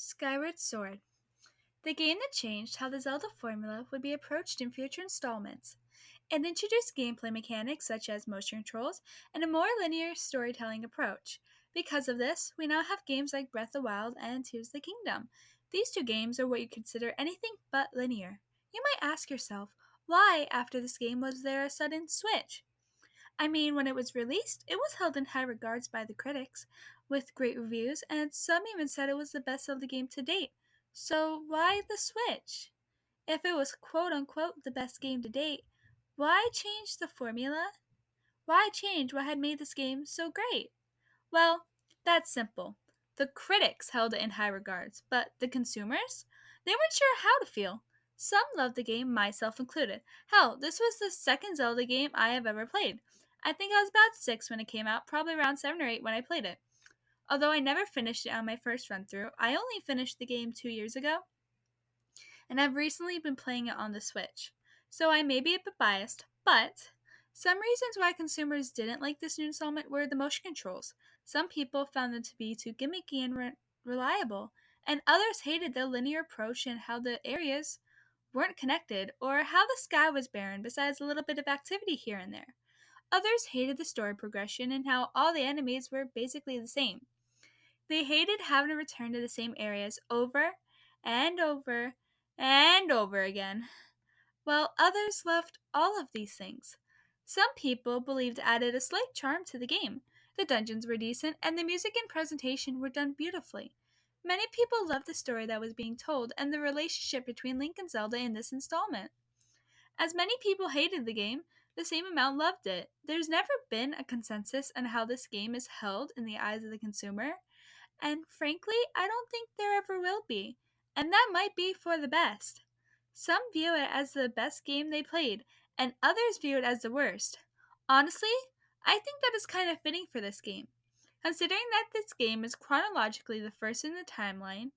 Skyward Sword, the game that changed how the Zelda formula would be approached in future installments. It introduced gameplay mechanics such as motion controls and a more linear storytelling approach. Because of this, we now have games like Breath of the Wild and Tears of the Kingdom. These two games are what you consider anything but linear. You might ask yourself, why, after this game, was there a sudden switch? I mean, when it was released, it was held in high regards by the critics, with great reviews, and some even said it was the best Zelda game to date. So, why the switch? If it was quote unquote the best game to date, why change the formula? Why change what had made this game so great? Well, that's simple. The critics held it in high regards, but the consumers? They weren't sure how to feel. Some loved the game, myself included. Hell, this was the second Zelda game I have ever played. I think I was about 6 when it came out, probably around 7 or 8 when I played it. Although I never finished it on my first run through, I only finished the game 2 years ago, and I've recently been playing it on the Switch. So I may be a bit biased, but some reasons why consumers didn't like this new installment were the motion controls. Some people found them to be too gimmicky and reliable, and others hated the linear approach and how the areas weren't connected, or how the sky was barren besides a little bit of activity here and there. Others hated the story progression and how all the enemies were basically the same. They hated having to return to the same areas over and over and over again, while others loved all of these things. Some people believed it added a slight charm to the game. The dungeons were decent, and the music and presentation were done beautifully. Many people loved the story that was being told and the relationship between Link and Zelda in this installment. As many people hated the game, the same amount loved it. There's never been a consensus on how this game is held in the eyes of the consumer, and frankly, I don't think there ever will be. And that might be for the best. Some view it as the best game they played, and others view it as the worst. Honestly, I think that is kind of fitting for this game. Considering that this game is chronologically the first in the timeline,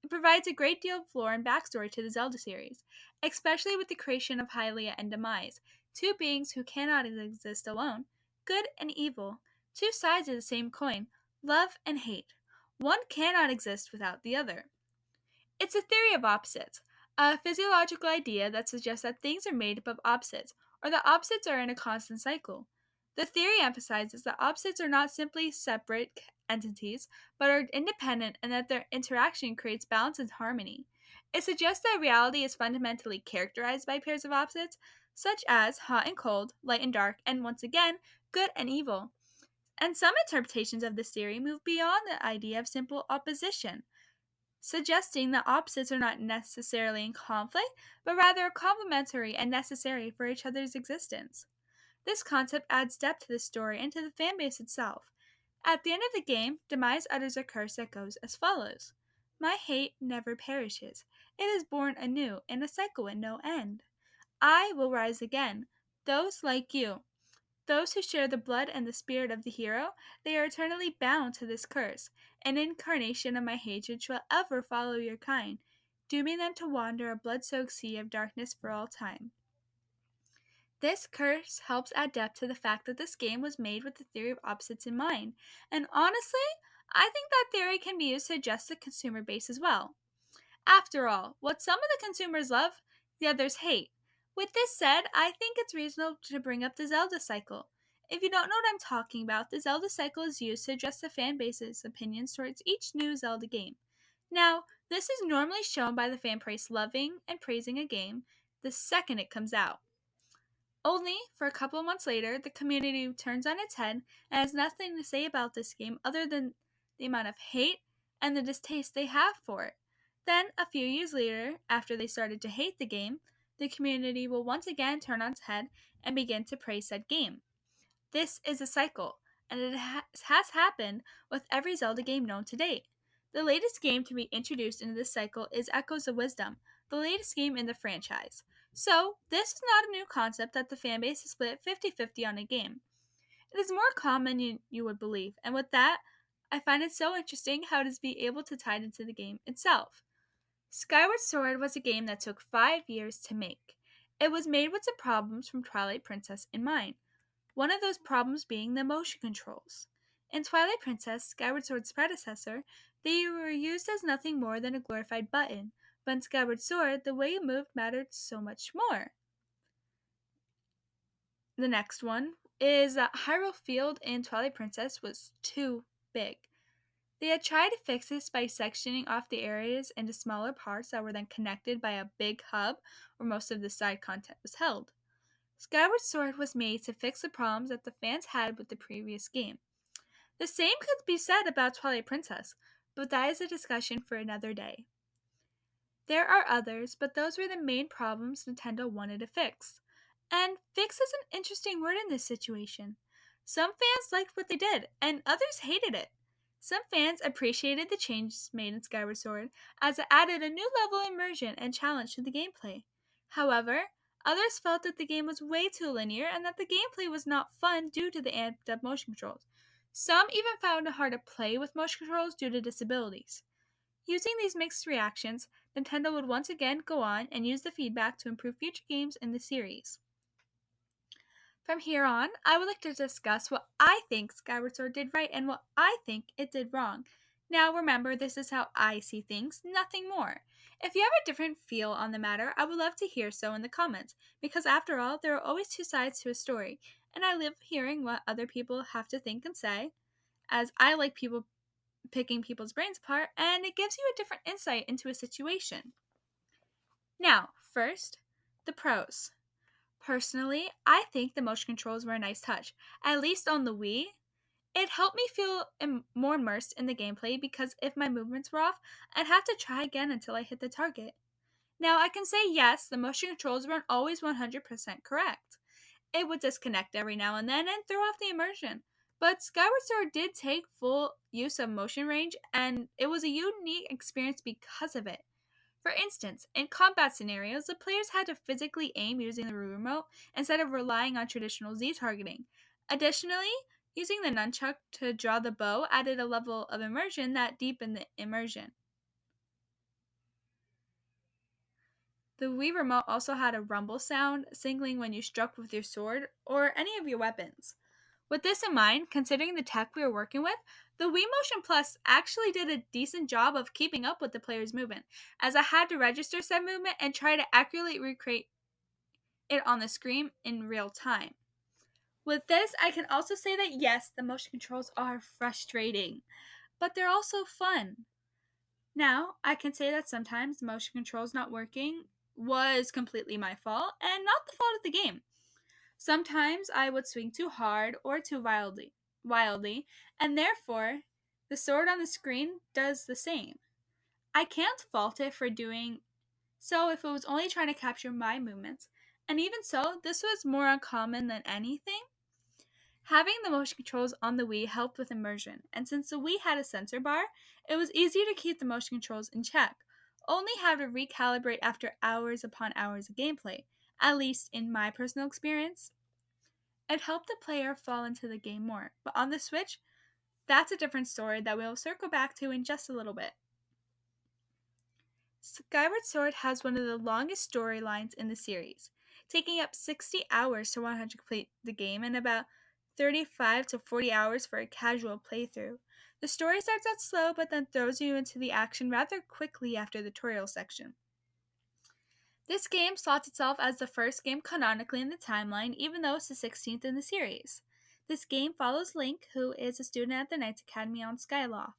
it provides a great deal of lore and backstory to the Zelda series, especially with the creation of Hylia and Demise, two beings who cannot exist alone, good and evil, two sides of the same coin, love and hate. One cannot exist without the other. It's a theory of opposites, a physiological idea that suggests that things are made up of opposites, or that opposites are in a constant cycle. The theory emphasizes that opposites are not simply separate entities, but are independent and that their interaction creates balance and harmony. It suggests that reality is fundamentally characterized by pairs of opposites, such as hot and cold, light and dark, and once again, good and evil. And some interpretations of this theory move beyond the idea of simple opposition, suggesting that opposites are not necessarily in conflict, but rather complementary and necessary for each other's existence. This concept adds depth to the story and to the fanbase itself. At the end of the game, Demise utters a curse that goes as follows: "My hate never perishes. It is born anew in a cycle with no end. I will rise again. Those like you, those who share the blood and the spirit of the hero, they are eternally bound to this curse. An incarnation of my hatred shall ever follow your kind, dooming them to wander a blood-soaked sea of darkness for all time." This curse helps add depth to the fact that this game was made with the theory of opposites in mind, and honestly, I think that theory can be used to adjust the consumer base as well. After all, what some of the consumers love, the others hate. With this said, I think it's reasonable to bring up the Zelda cycle. If you don't know what I'm talking about, the Zelda cycle is used to address the fan base's opinions towards each new Zelda game. Now, this is normally shown by the fan base loving and praising a game the second it comes out. Only, for a couple of months later, the community turns on its head and has nothing to say about this game other than the amount of hate and the distaste they have for it. Then, a few years later, after they started to hate the game, the community will once again turn on its head and begin to praise said game. This is a cycle, and it has happened with every Zelda game known to date. The latest game to be introduced into this cycle is Echoes of Wisdom, the latest game in the franchise. So, this is not a new concept that the fanbase is split 50-50 on a game. It is more common than you would believe, and with that, I find it so interesting how it is be able to tie it into the game itself. Skyward Sword was a game that took 5 years to make. It was made with some problems from Twilight Princess in mind, one of those problems being the motion controls. In Twilight Princess, Skyward Sword's predecessor, They were used as nothing more than a glorified button, but in Skyward Sword, the way you moved mattered so much more. The next one is that Hyrule Field in Twilight Princess was too big. They had tried to fix this by sectioning off the areas into smaller parts that were then connected by a big hub where most of the side content was held. Skyward Sword was made to fix the problems that the fans had with the previous game. The same could be said about Twilight Princess, but that is a discussion for another day. There are others, but those were the main problems Nintendo wanted to fix. And fix is an interesting word in this situation. Some fans liked what they did, and others hated it. Some fans appreciated the changes made in Skyward Sword, as it added a new level of immersion and challenge to the gameplay. However, others felt that the game was way too linear and that the gameplay was not fun due to the amped up motion controls. Some even found it hard to play with motion controls due to disabilities. Using these mixed reactions, Nintendo would once again go on and use the feedback to improve future games in the series. From here on, I would like to discuss what I think Skyward Sword did right and what I think it did wrong. Now remember, this is how I see things, nothing more. If you have a different feel on the matter, I would love to hear so in the comments, because after all, there are always two sides to a story, and I love hearing what other people have to think and say, as I like picking people's brains apart, and it gives you a different insight into a situation. Now, first, the pros. Personally, I think the motion controls were a nice touch, at least on the Wii. It helped me feel more immersed in the gameplay because if my movements were off, I'd have to try again until I hit the target. Now, I can say yes, the motion controls weren't always 100% correct. It would disconnect every now and then and throw off the immersion. But Skyward Sword did take full use of motion range, and it was a unique experience because of it. For instance, in combat scenarios, the players had to physically aim using the remote instead of relying on traditional Z targeting. Additionally, using the nunchuck to draw the bow added a level of immersion that deepened the immersion. The Wii remote also had a rumble sound, signaling when you struck with your sword or any of your weapons. With this in mind, considering the tech we were working with, the Wii Motion Plus actually did a decent job of keeping up with the player's movement, as I had to register said movement and try to accurately recreate it on the screen in real time. With this, I can also say that yes, the motion controls are frustrating, but they're also fun. Now, I can say that sometimes the motion controls not working was completely my fault and not the fault of the game. Sometimes I would swing too hard or too wildly, and therefore the sword on the screen does the same. I can't fault it for doing so if it was only trying to capture my movements, and even so, this was more uncommon than anything. Having the motion controls on the Wii helped with immersion, and since the Wii had a sensor bar, it was easier to keep the motion controls in check, only have to recalibrate after hours upon hours of gameplay, at least in my personal experience. It helped the player fall into the game more, but on the Switch, that's a different story that we'll circle back to in just a little bit. Skyward Sword has one of the longest storylines in the series, taking up 60 hours to 100 complete the game and about 35 to 40 hours for a casual playthrough. The story starts out slow but then throws you into the action rather quickly after the tutorial section. This game slots itself as the first game canonically in the timeline, even though it's the 16th in the series. This game follows Link, who is a student at the Knights Academy on Skyloft.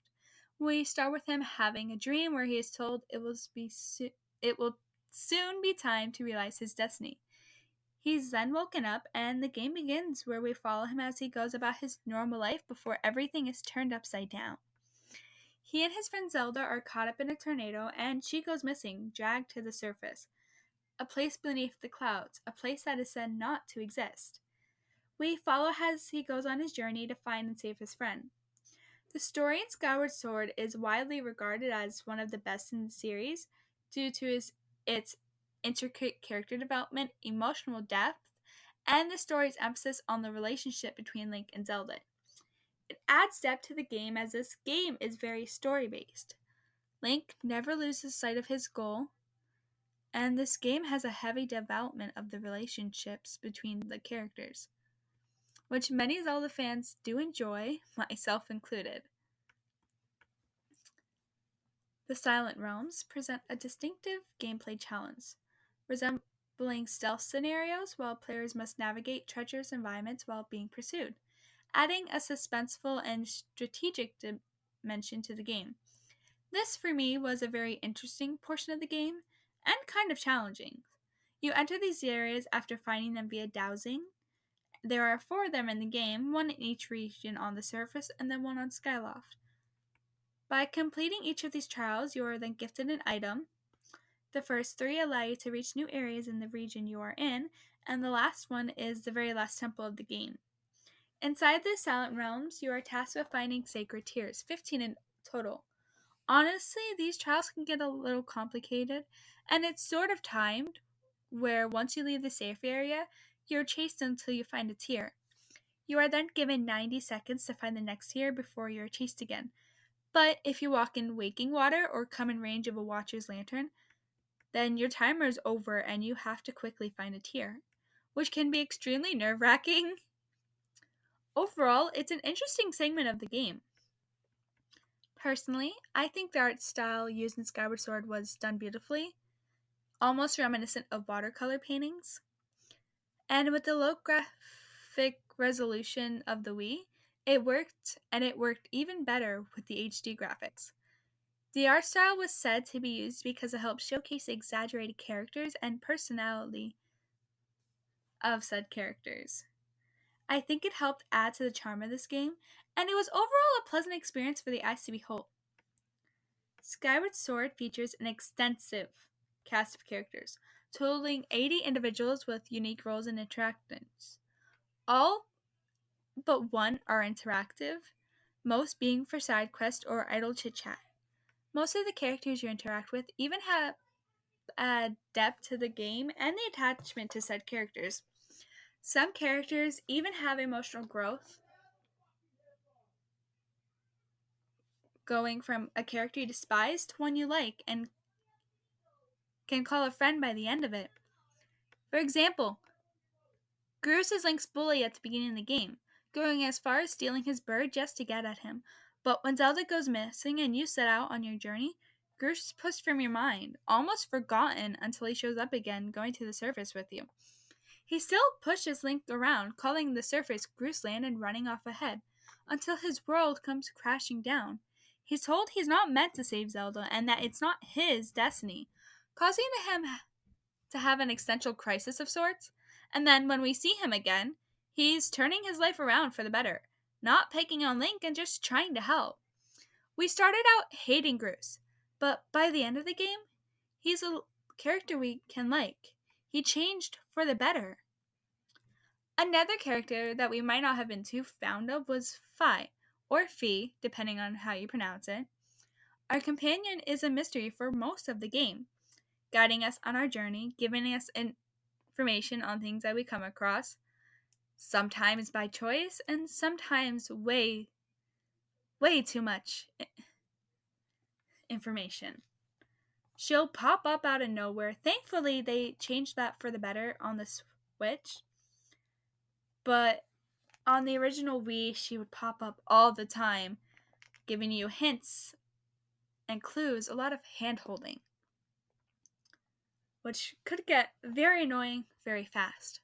We start with him having a dream where he is told it will soon be time to realize his destiny. He's then woken up, and the game begins where we follow him as he goes about his normal life before everything is turned upside down. He and his friend Zelda are caught up in a tornado, and she goes missing, dragged to the surface. A place beneath the clouds, a place that is said not to exist. We follow as he goes on his journey to find and save his friend. The story in Skyward Sword is widely regarded as one of the best in the series due to its intricate character development, emotional depth, and the story's emphasis on the relationship between Link and Zelda. It adds depth to the game as this game is very story-based. Link never loses sight of his goal, and this game has a heavy development of the relationships between the characters, which many Zelda fans do enjoy, myself included. The Silent Realms present a distinctive gameplay challenge, resembling stealth scenarios while players must navigate treacherous environments while being pursued, adding a suspenseful and strategic dimension to the game. This, for me, was a very interesting portion of the game and kind of challenging. You enter these areas after finding them via dowsing. There are 4 of them in the game, 1 in each region on the surface and then 1 on Skyloft. By completing each of these trials, you are then gifted an item. The first 3 allow you to reach new areas in the region you are in, and the last one is the very last temple of the game. Inside the Silent Realms, you are tasked with finding sacred tears, 15 in total. Honestly, these trials can get a little complicated, and it's sort of timed, where once you leave the safe area, you're chased until you find a tear. You are then given 90 seconds to find the next tear before you're chased again. But if you walk in waking water or come in range of a watcher's lantern, then your timer is over and you have to quickly find a tear, which can be extremely nerve-wracking. Overall, it's an interesting segment of the game. Personally, I think the art style used in Skyward Sword was done beautifully, almost reminiscent of watercolor paintings. And with the low graphic resolution of the Wii, it worked, and it worked even better with the HD graphics. The art style was said to be used because it helped showcase the exaggerated characters and personality of said characters. I think it helped add to the charm of this game, and it was overall a pleasant experience for the eyes to behold. Skyward Sword features an extensive cast of characters, totaling 80 individuals with unique roles and interactions. All but 1 are interactive, most being for side quests or idle chit-chat. Most of the characters you interact with even have add depth to the game and the attachment to said characters. Some characters even have emotional growth, going from a character you despise to one you like and can call a friend by the end of it. For example, Groose is Link's bully at the beginning of the game, going as far as stealing his bird just to get at him. But when Zelda goes missing and you set out on your journey, Groose is pushed from your mind, almost forgotten until he shows up again, going to the surface with you. He still pushes Link around, calling the surface Grooseland and running off ahead, until his world comes crashing down. He's told he's not meant to save Zelda and that it's not his destiny, causing him to have an existential crisis of sorts. And then when we see him again, he's turning his life around for the better, not picking on Link and just trying to help. We started out hating Groose, but by the end of the game, he's a character we can like. He changed for the better. Another character that we might not have been too fond of was Fi, or Fi, depending on how you pronounce it. Our companion is a mystery for most of the game, guiding us on our journey, giving us information on things that we come across, sometimes by choice, and sometimes way too much information. She'll pop up out of nowhere. Thankfully, they changed that for the better on the Switch. But on the original Wii, she would pop up all the time, giving you hints and clues, a lot of hand-holding, which could get very annoying very fast.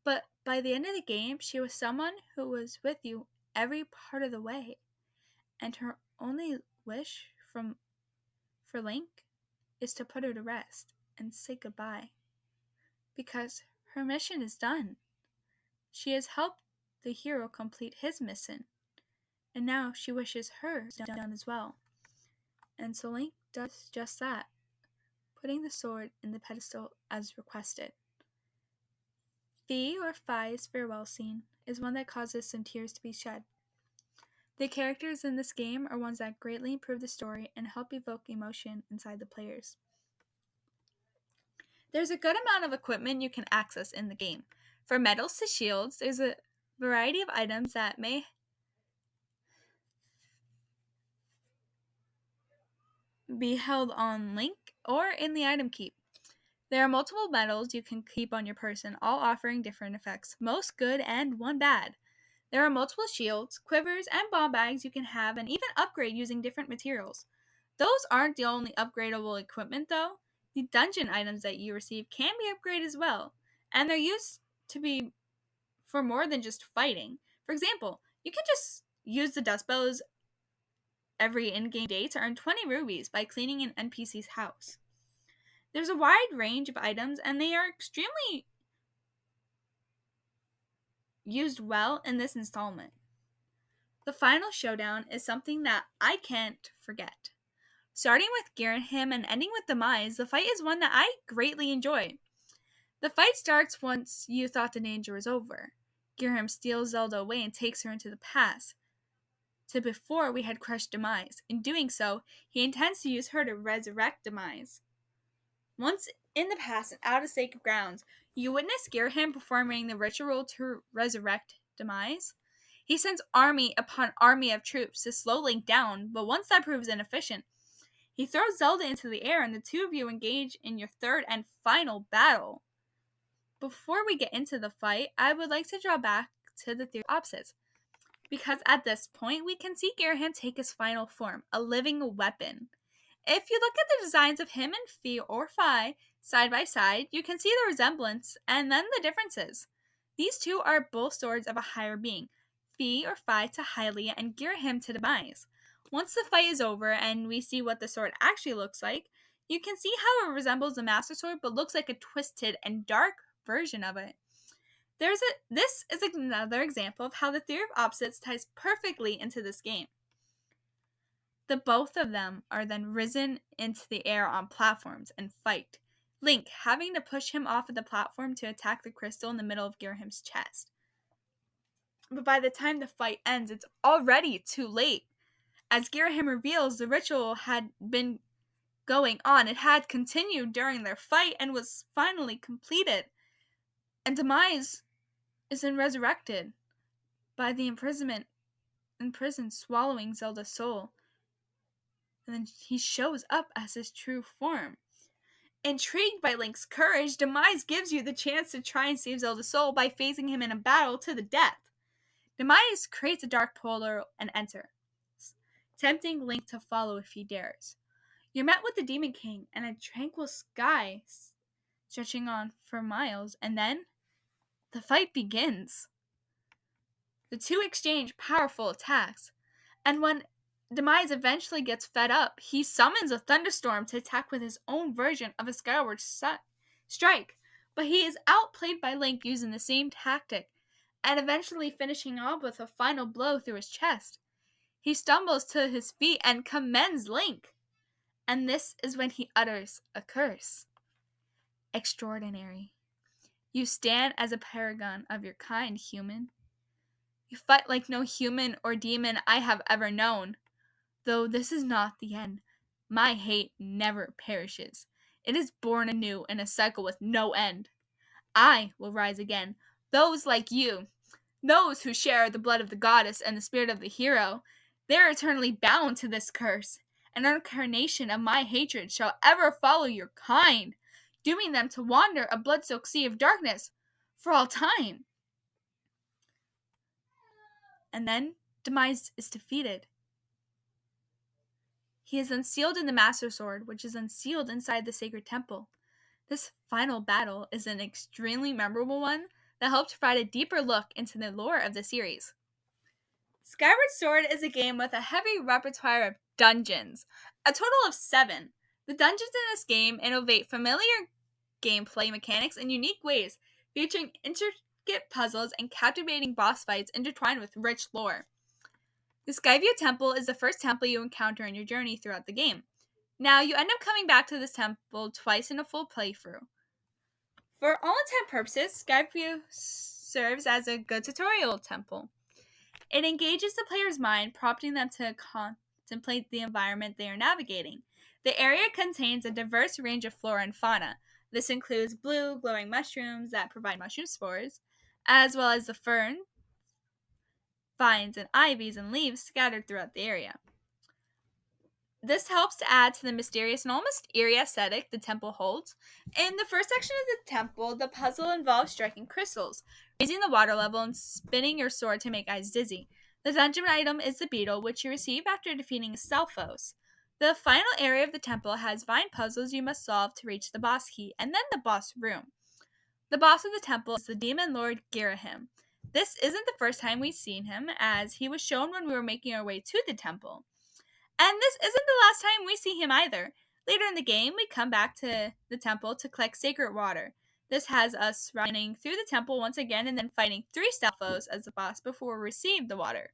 But by the end of the game, she was someone who was with you every part of the way, and her only wish for Link is to put her to rest and say goodbye, because her mission is done. She has helped the hero complete his mission, and now she wishes hers done as well. And so Link does just that, putting the sword in the pedestal as requested. Fi, or Fi's farewell scene, is one that causes some tears to be shed. The characters in this game are ones that greatly improve the story and help evoke emotion inside the players. There's a good amount of equipment you can access in the game. From medals to shields, there's a variety of items that may be held on Link or in the item keep. There are multiple medals you can keep on your person, all offering different effects, most good and one bad. There are multiple shields, quivers, and bomb bags you can have and even upgrade using different materials. Those aren't the only upgradable equipment, though. The dungeon items that you receive can be upgraded as well, and they're used to be for more than just fighting. For example, you can just use the dust bows every in-game day to earn 20 rubies by cleaning an NPC's house. There's a wide range of items, and they are extremely used well in this installment. The final showdown is something that I can't forget. Starting with Girahim and ending with Demise, the fight is one that I greatly enjoy. The fight starts once you thought the danger was over. Girahim steals Zelda away and takes her into the past, to before we had crushed Demise. In doing so, he intends to use her to resurrect Demise. Once in the past and out of sacred grounds, you witness Girahim performing the ritual to resurrect Demise. He sends army upon army of troops to slow Link down, but once that proves inefficient, he throws Zelda into the air and the two of you engage in your third and final battle. Before we get into the fight, I would like to draw back to the theory of opposites, because at this point we can see Girahim take his final form, a living weapon. If you look at the designs of him and Fi or Fi side by side, you can see the resemblance and then the differences. These two are both swords of a higher being, Fi or Fi to Hylia and Girahim to Demise. Once the fight is over and we see what the sword actually looks like, you can see how it resembles the Master Sword but looks like a twisted and dark version of it. This is another example of how the theory of opposites ties perfectly into this game. The both of them are then risen into the air on platforms and fight, Link having to push him off of the platform to attack the crystal in the middle of Girahim's chest. But by the time the fight ends, it's already too late. As Girahim reveals, the ritual had been going on. It had continued during their fight and was finally completed. And Demise is then resurrected by the imprisonment in prison swallowing Zelda's soul. And then he shows up as his true form. Intrigued by Link's courage, Demise gives you the chance to try and save Zelda's soul by facing him in a battle to the death. Demise creates a dark portal and enters, tempting Link to follow if he dares. You're met with the Demon King and a tranquil sky stretching on for miles, and then the fight begins. The two exchange powerful attacks, and when Demise eventually gets fed up, he summons a thunderstorm to attack with his own version of a Skyward strike, but he is outplayed by Link using the same tactic, and eventually finishing off with a final blow through his chest. He stumbles to his feet and commends Link, and this is when he utters a curse. Extraordinary. You stand as a paragon of your kind, human. You fight like no human or demon I have ever known. Though this is not the end, my hate never perishes. It is born anew in a cycle with no end. I will rise again. Those like you, those who share the blood of the goddess and the spirit of the hero, they are eternally bound to this curse. An incarnation of my hatred shall ever follow your kind, dooming them to wander a blood-soaked sea of darkness for all time. And then Demise is defeated. He is unsealed in the Master Sword, which is unsealed inside the Sacred Temple. This final battle is an extremely memorable one that helped provide a deeper look into the lore of the series. Skyward Sword is a game with a heavy repertoire of dungeons, a total of 7. The dungeons in this game innovate familiar gameplay mechanics in unique ways, featuring intricate puzzles and captivating boss fights intertwined with rich lore. The Skyward Temple is the first temple you encounter in your journey throughout the game. Now, you end up coming back to this temple twice in a full playthrough. For all intent purposes, Skyward serves as a good tutorial temple. It engages the player's mind, prompting them to contemplate the environment they are navigating. The area contains a diverse range of flora and fauna. This includes blue, glowing mushrooms that provide mushroom spores, as well as the fern, vines, and ivies and leaves scattered throughout the area. This helps to add to the mysterious and almost eerie aesthetic the temple holds. In the first section of the temple, the puzzle involves striking crystals, raising the water level, and spinning your sword to make eyes dizzy. The dungeon item is the beetle, which you receive after defeating Stalfos. The final area of the temple has vine puzzles you must solve to reach the boss key, and then the boss room. The boss of the temple is the demon lord Girahim. This isn't the first time we've seen him, as he was shown when we were making our way to the temple. And this isn't the last time we see him either. Later in the game, we come back to the temple to collect sacred water. This has us running through the temple once again and then fighting 3 stealth foes as the boss before we receive the water.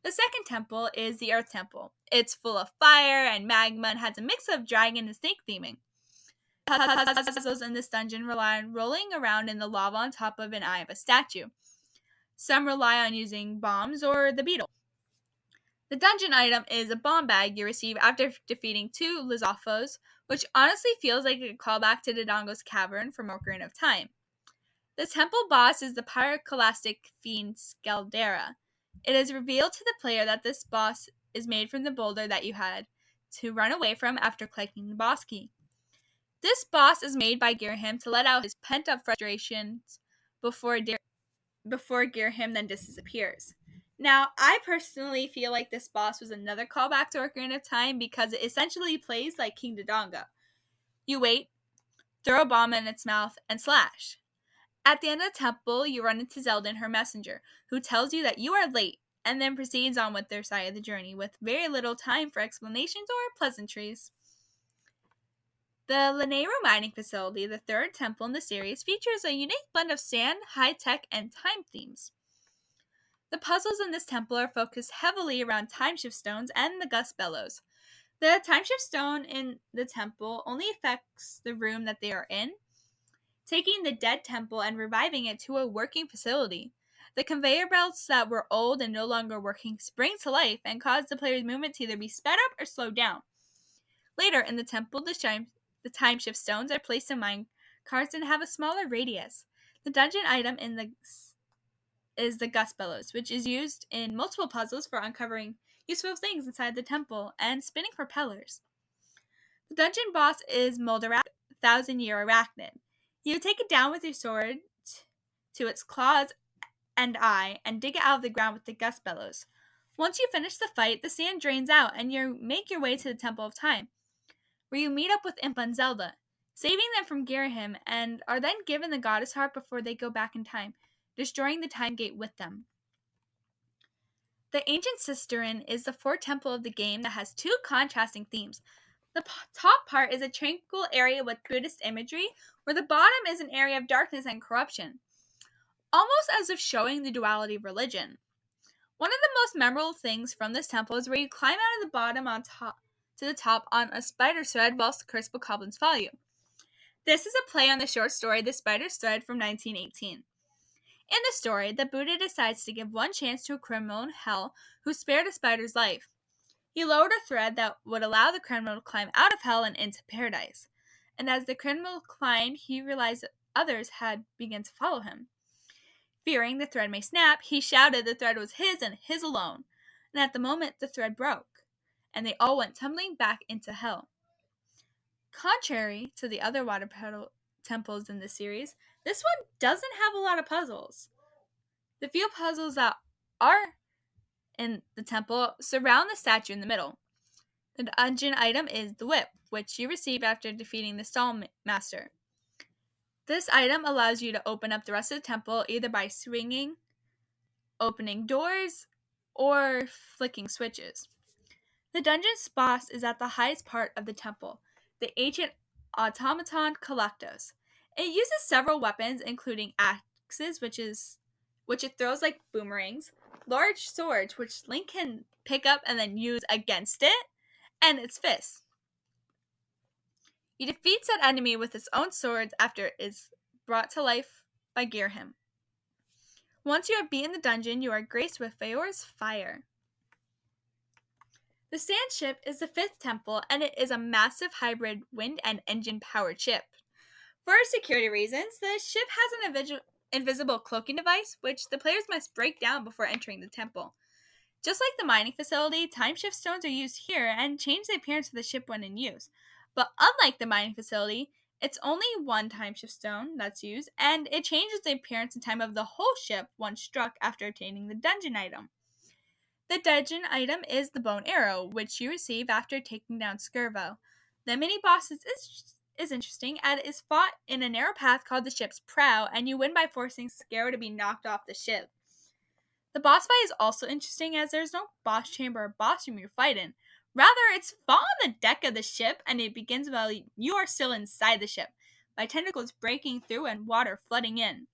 The second temple is the Earth Temple. It's full of fire and magma and has a mix of dragon and snake theming. Puzzles in this dungeon rely on rolling around in the lava on top of an eye of a statue. Some rely on using bombs or the beetle. The dungeon item is a bomb bag you receive after defeating 2 Lizophos, which honestly feels like a callback to Dodongo's cavern from Ocarina of Time. The temple boss is the pyroclastic fiend Skeldera. It is revealed to the player that this boss is made from the boulder that you had to run away from after collecting the boss key. This boss is made by Girahim to let out his pent-up frustrations before Girahim then disappears. Now, I personally feel like this boss was another callback to Ocarina of Time because it essentially plays like King Dodongo. You wait, throw a bomb in its mouth, and slash. At the end of the temple, you run into Zelda and her messenger, who tells you that you are late, and then proceeds on with their side of the journey with very little time for explanations or pleasantries. The Lanero Mining Facility, the third temple in the series, features a unique blend of sand, high-tech, and time themes. The puzzles in this temple are focused heavily around time shift stones and the gust bellows. The time shift stone in the temple only affects the room that they are in, taking the dead temple and reviving it to a working facility. The conveyor belts that were old and no longer working spring to life and cause the player's movement to either be sped up or slowed down. Later in the temple, the time shift stones are placed in mine carts and have a smaller radius. The dungeon item is the gust bellows, which is used in multiple puzzles for uncovering useful things inside the temple and spinning propellers. The dungeon boss is Moldarak, 1,000-year arachnid. You take it down with your sword to its claws and eye and dig it out of the ground with the gust bellows. Once you finish the fight, the sand drains out and you make your way to the Temple of Time, where you meet up with Impa and Zelda, saving them from Girahim, and are then given the Goddess Harp before they go back in time, destroying the Time Gate with them. The Ancient Cistern is the fourth temple of the game that has 2 contrasting themes. The top part is a tranquil area with Buddhist imagery, where the bottom is an area of darkness and corruption, almost as if showing the duality of religion. One of the most memorable things from this temple is where you climb out of the bottom to the top on a spider thread whilst the Curse Bokoblins follow you. This is a play on the short story The Spider's Thread from 1918. In the story, the Buddha decides to give one chance to a criminal in hell who spared a spider's life. He lowered a thread that would allow the criminal to climb out of hell and into paradise. And as the criminal climbed, he realized that others had begun to follow him. Fearing the thread may snap, he shouted the thread was his and his alone. And at the moment, the thread broke, and they all went tumbling back into hell. Contrary to the other water temples in the series, this one doesn't have a lot of puzzles. The few puzzles that are in the temple surround the statue in the middle. The dungeon item is the whip, which you receive after defeating the Stall Master. This item allows you to open up the rest of the temple either by swinging, opening doors, or flicking switches. The dungeon's boss is at the highest part of the temple, the ancient automaton Collectos. It uses several weapons, including axes, which it throws like boomerangs, large swords, which Link can pick up and then use against it, and its fists. He defeats that enemy with his own swords after it is brought to life by Girahim. Once you have beaten the dungeon, you are graced with Faor's Fire. The Sand Ship is the 5th temple, and it is a massive hybrid wind and engine-powered ship. For security reasons, the ship has an invisible cloaking device, which the players must break down before entering the temple. Just like the mining facility, time shift stones are used here and change the appearance of the ship when in use. But unlike the mining facility, it's only one time shift stone that's used, and it changes the appearance and time of the whole ship once struck after obtaining the dungeon item. The dungeon item is the bone arrow, which you receive after taking down Skirvo. The mini boss is interesting, as it is fought in a narrow path called the ship's prow, and you win by forcing Scarrow to be knocked off the ship. The boss fight is also interesting, as there's no boss chamber or boss room you fight in. Rather, it's fought on the deck of the ship, and it begins while you are still inside the ship, by tentacles breaking through and water flooding in.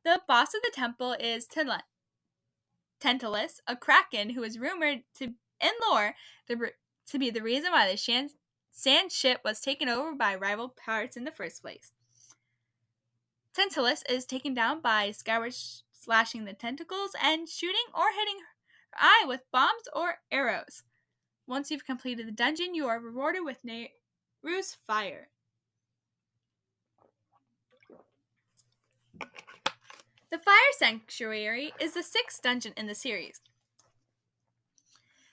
The boss of the temple is Tantalus, a kraken who is rumored to, in lore, to be the reason why the sand ship was taken over by rival pirates in the first place. Tantalus is taken down by Skyward slashing the tentacles and shooting or hitting her eye with bombs or arrows. Once you've completed the dungeon, you are rewarded with Nehru's fire. The Fire Sanctuary is the 6th dungeon in the series.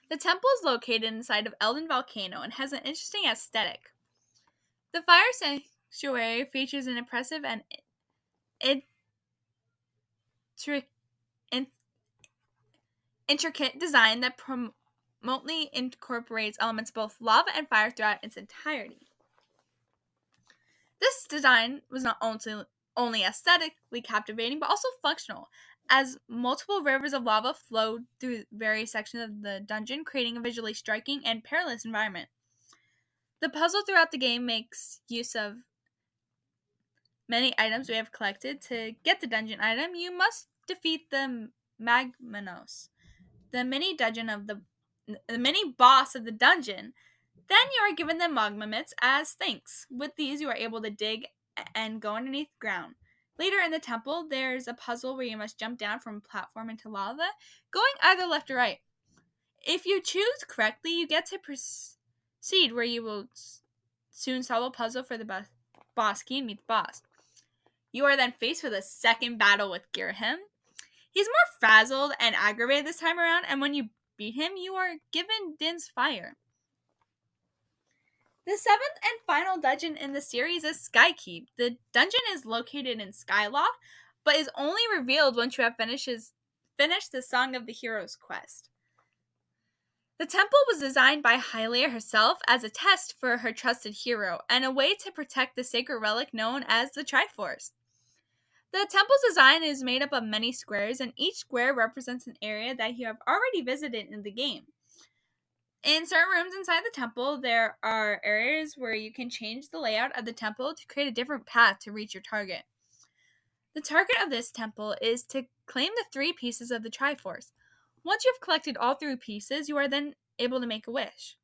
The temple is located inside of Elden Volcano and has an interesting aesthetic. The Fire Sanctuary features an impressive and intricate design that remotely incorporates elements of both lava and fire throughout its entirety. This design was not only aesthetically captivating, but also functional, as multiple rivers of lava flowed through various sections of the dungeon, creating a visually striking and perilous environment. The puzzle throughout the game makes use of many items we have collected. To get the dungeon item, you must defeat the Magmanos, the mini boss of the dungeon. Then you are given the magma mitts as thanks. With these, you are able to dig and go underneath the ground. Later in the temple, there's a puzzle where you must jump down from a platform into lava, going either left or right. If you choose correctly, you get to proceed where you will soon solve a puzzle for the boss key and meet the boss. You are then faced with a second battle with Girahim. He's more frazzled and aggravated this time around, and when you beat him, you are given Din's fire. The 7th and final dungeon in the series is Skykeep. The dungeon is located in Skyloft, but is only revealed once you have finished the Song of the Heroes quest. The temple was designed by Hylia herself as a test for her trusted hero, and a way to protect the sacred relic known as the Triforce. The temple's design is made up of many squares, and each square represents an area that you have already visited in the game. In certain rooms inside the temple, there are areas where you can change the layout of the temple to create a different path to reach your target. The target of this temple is to claim the 3 pieces of the Triforce. Once you have collected all 3 pieces, you are then able to make a wish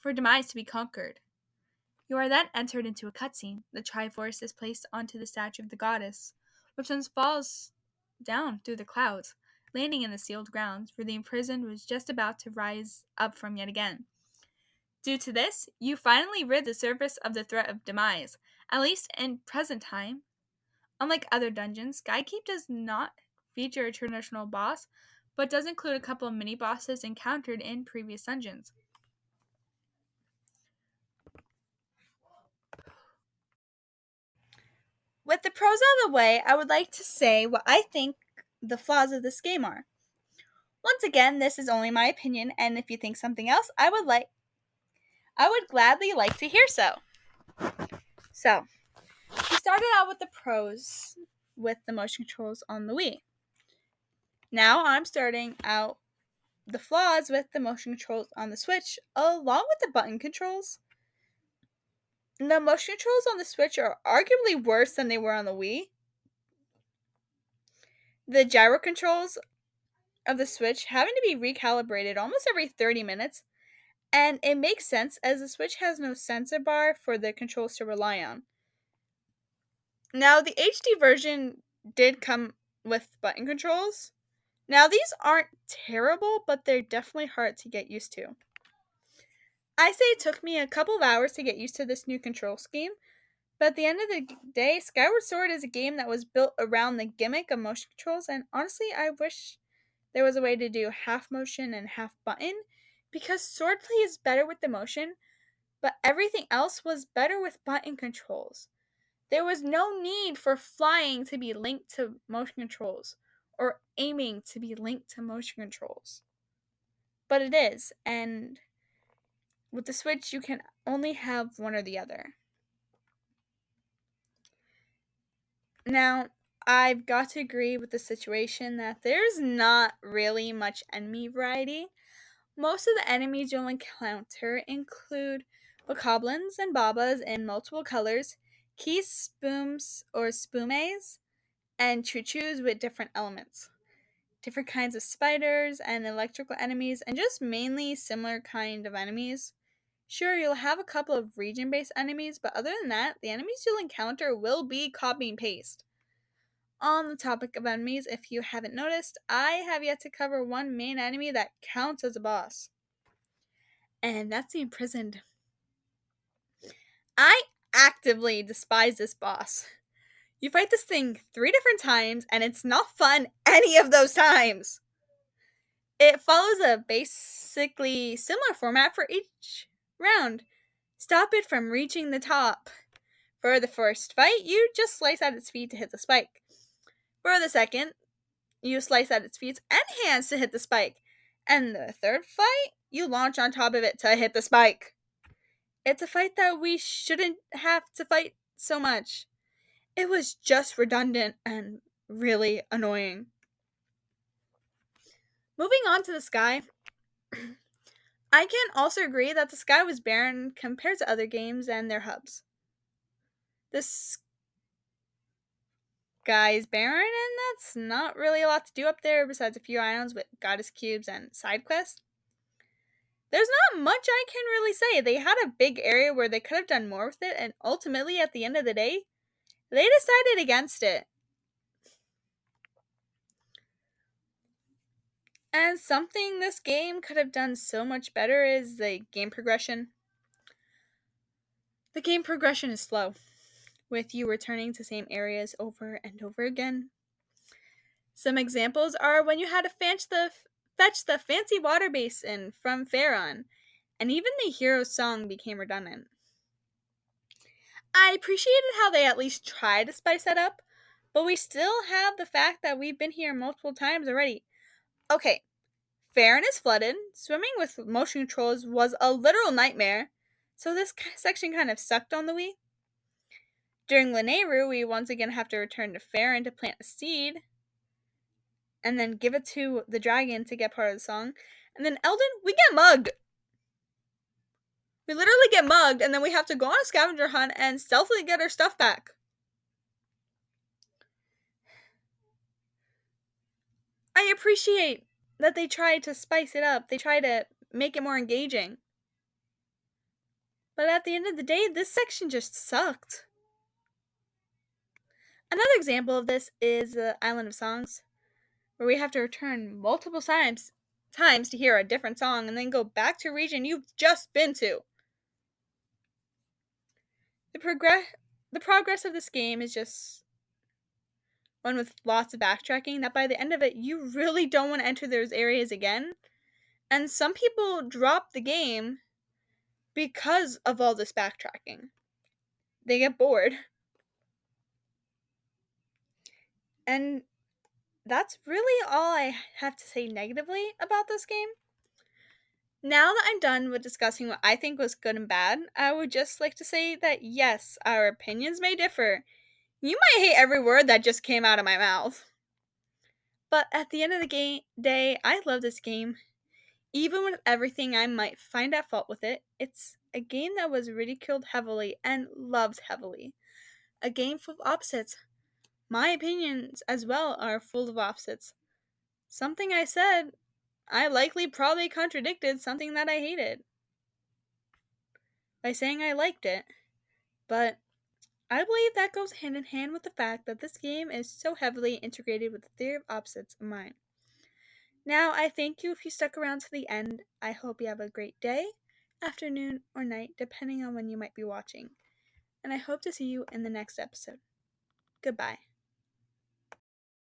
for Demise to be conquered. You are then entered into a cutscene. The Triforce is placed onto the statue of the goddess, which then falls down through the clouds, landing in the sealed grounds, where the imprisoned was just about to rise up from yet again. Due to this, you finally rid the surface of the threat of Demise, at least in present time. Unlike other dungeons, Skykeep does not feature a traditional boss, but does include a couple of mini-bosses encountered in previous dungeons. With the pros out of the way, I would like to say what I think the flaws of this game are. Once again, this is only my opinion, and if you think something else, I would gladly like to hear so. So, we started out with the pros with the motion controls on the Wii. Now I'm starting out the flaws with the motion controls on the Switch, along with the button controls. The motion controls on the Switch are arguably worse than they were on the Wii. The gyro controls of the Switch having to be recalibrated almost every 30 minutes, and it makes sense as the Switch has no sensor bar for the controls to rely on. Now, the HD version did come with button controls. Now, these aren't terrible, but they're definitely hard to get used to. I say it took me a couple of hours to get used to this new control scheme, but at the end of the day, Skyward Sword is a game that was built around the gimmick of motion controls, and honestly, I wish there was a way to do half motion and half button, because swordplay is better with the motion, but everything else was better with button controls. There was no need for flying to be linked to motion controls, or aiming to be linked to motion controls. But it is, and with the Switch, you can only have one or the other. Now, I've got to agree with the situation that there's not really much enemy variety. Most of the enemies you'll encounter include bokoblins and babas in multiple colors, key spooms or spoomaes, and choo-choos with different elements. Different kinds of spiders and electrical enemies, and just mainly similar kind of enemies. Sure, you'll have a couple of region-based enemies, but other than that, the enemies you'll encounter will be copy and paste. On the topic of enemies, if you haven't noticed, I have yet to cover one main enemy that counts as a boss. And that's the imprisoned. I actively despise this boss. You fight this thing 3 different times, and it's not fun any of those times. It follows a basically similar format for each round. Stop it from reaching the top. For the first fight, you just slice at its feet to hit the spike. For the second, you slice at its feet and hands to hit the spike. And the third fight, you launch on top of it to hit the spike. It's a fight that we shouldn't have to fight so much. It was just redundant and really annoying. Moving on to the sky, I can also agree that the sky was barren compared to other games and their hubs. The sky is barren, and that's not really a lot to do up there besides a few islands with goddess cubes and side quests. There's not much I can really say. They had a big area where they could have done more with it, and ultimately, at the end of the day, they decided against it. And something this game could have done so much better is the game progression. The game progression is slow, with you returning to same areas over and over again. Some examples are when you had to fetch the fancy water basin from Pharaon, and even the hero song became redundant. I appreciated how they at least tried to spice that up, but we still have the fact that we've been here multiple times already. Okay, Farron is flooded. Swimming with motion controls was a literal nightmare, so this section kind of sucked on the Wii. During Lanayru, we once again have to return to Farron to plant a seed, and then give it to the dragon to get part of the song. And then Elden, we get mugged. We literally get mugged, and then we have to go on a scavenger hunt and stealthily get our stuff back. I appreciate that they tried to spice it up. They tried to make it more engaging. But at the end of the day, this section just sucked. Another example of this is the Island of Songs, where we have to return multiple times to hear a different song and then go back to a region you've just been to. The progress of this game is just one with lots of backtracking that by the end of it, you really don't want to enter those areas again. And some people drop the game because of all this backtracking. They get bored. And that's really all I have to say negatively about this game. Now that I'm done with discussing what I think was good and bad, I would just like to say that yes, our opinions may differ. You might hate every word that just came out of my mouth. But at the end of the day, I love this game. Even with everything I might find at fault with it, it's a game that was ridiculed heavily and loved heavily. A game full of opposites. My opinions as well are full of opposites. Something I said, I likely probably contradicted something that I hated by saying I liked it. But I believe that goes hand in hand with the fact that this game is so heavily integrated with the theory of opposites of mine. Now, I thank you if you stuck around to the end. I hope you have a great day, afternoon, or night, depending on when you might be watching. And I hope to see you in the next episode. Goodbye.